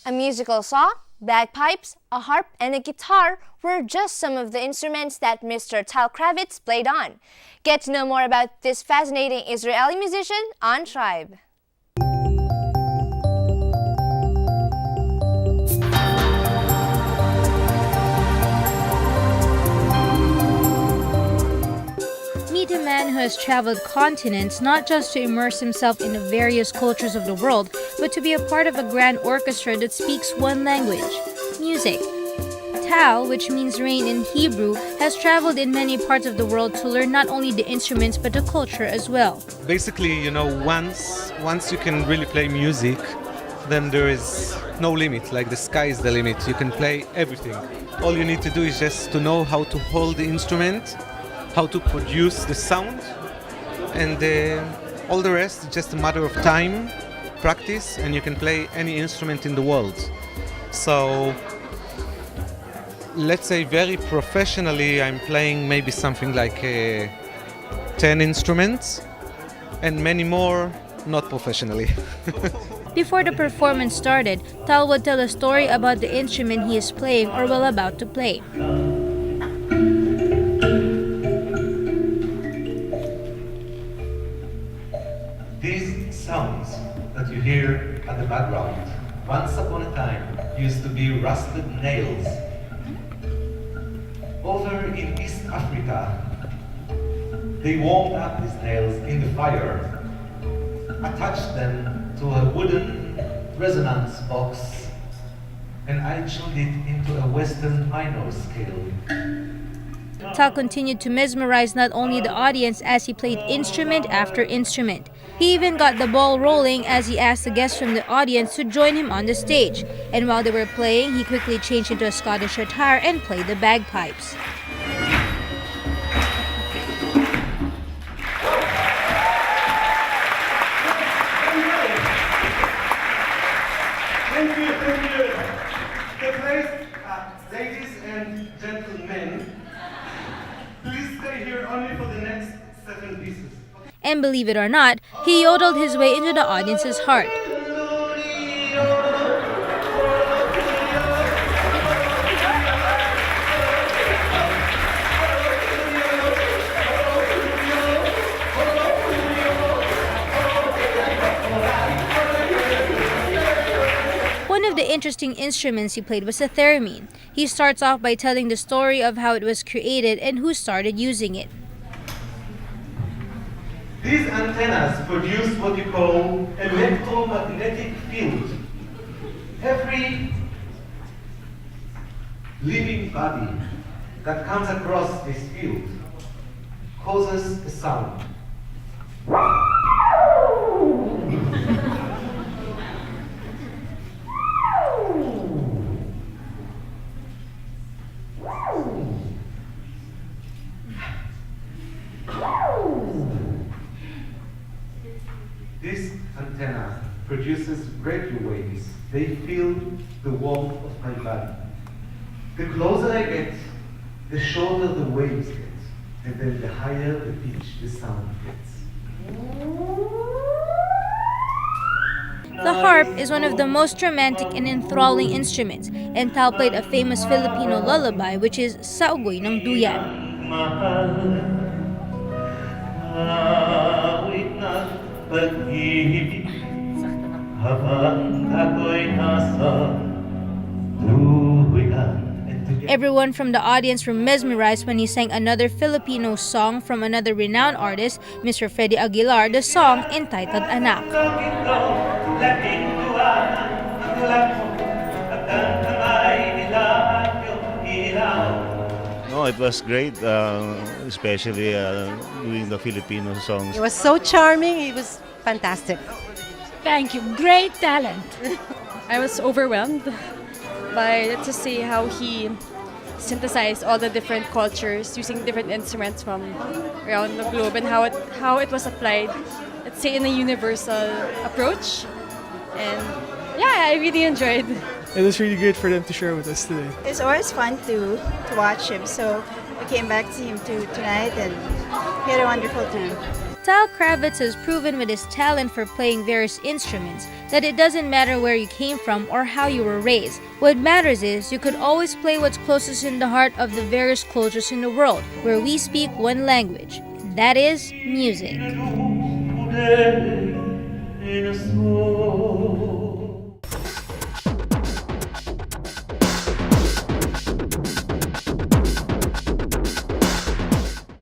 A musical saw, bagpipes, a harp, and a guitar were just some of the instruments that Mr. Tal Kravitz played on. Get to know more about this fascinating Israeli musician on Tribe. Meet a man who has traveled continents not just to immerse himself in the various cultures of the world, but to be a part of a grand orchestra that speaks one language, music. Tal, which means rain in Hebrew, has traveled in many parts of the world to learn not only the instruments but the culture as well. Basically, once you can really play music, then there is no limit, like the sky is the limit. You can play everything. All you need to do is just to know how to hold the instrument, how to produce the sound, and all the rest is just a matter of time, practice, and you can play any instrument in the world. So let's say very professionally I'm playing maybe something like 10 instruments, and many more not professionally. Before the performance started, Tal would tell a story about the instrument he is playing or will about to play. These sounds that you hear at the background, once upon a time used to be rusted nails. Over in East Africa, they warmed up these nails in the fire, attached them to a wooden resonance box, and I tuned it into a Western minor scale. Tal continued to mesmerize not only the audience as he played instrument after instrument. He even got the ball rolling as he asked the guests from the audience to join him on the stage. And while they were playing, he quickly changed into a Scottish attire and played the bagpipes. Thank you. The place, ladies and gentlemen, please stay here only for the next 7 pieces. And believe it or not, he yodeled his way into the audience's heart. One of the interesting instruments he played was a theremin. He starts off by telling the story of how it was created and who started using it. These antennas produce what you call electromagnetic field. Every living body that comes across this field causes a sound. This antenna produces radio waves. They feel the warmth of my body. The closer I get, the shorter the waves get, and then the higher the pitch the sound gets. The harp is one of the most romantic and enthralling instruments, and Tal played a famous Filipino lullaby which is Sa Ugoy ng Duyan. Everyone from the audience were mesmerized when he sang another Filipino song from another renowned artist, Mr. Freddy Aguilar, the song entitled Anak. No, it was great, especially doing the Filipino songs. It was so charming, it was fantastic. Thank you. Great talent. I was overwhelmed to see how he synthesized all the different cultures using different instruments from around the globe and how it was applied, let's say, in a universal approach. And yeah, I really enjoyed. It was really great for them to share with us today. It's always fun to watch him, so we came back to him tonight and we had a wonderful time. Tal Kravitz has proven with his talent for playing various instruments that it doesn't matter where you came from or how you were raised. What matters is you could always play what's closest in the heart of the various cultures in the world, where we speak one language, and that is music.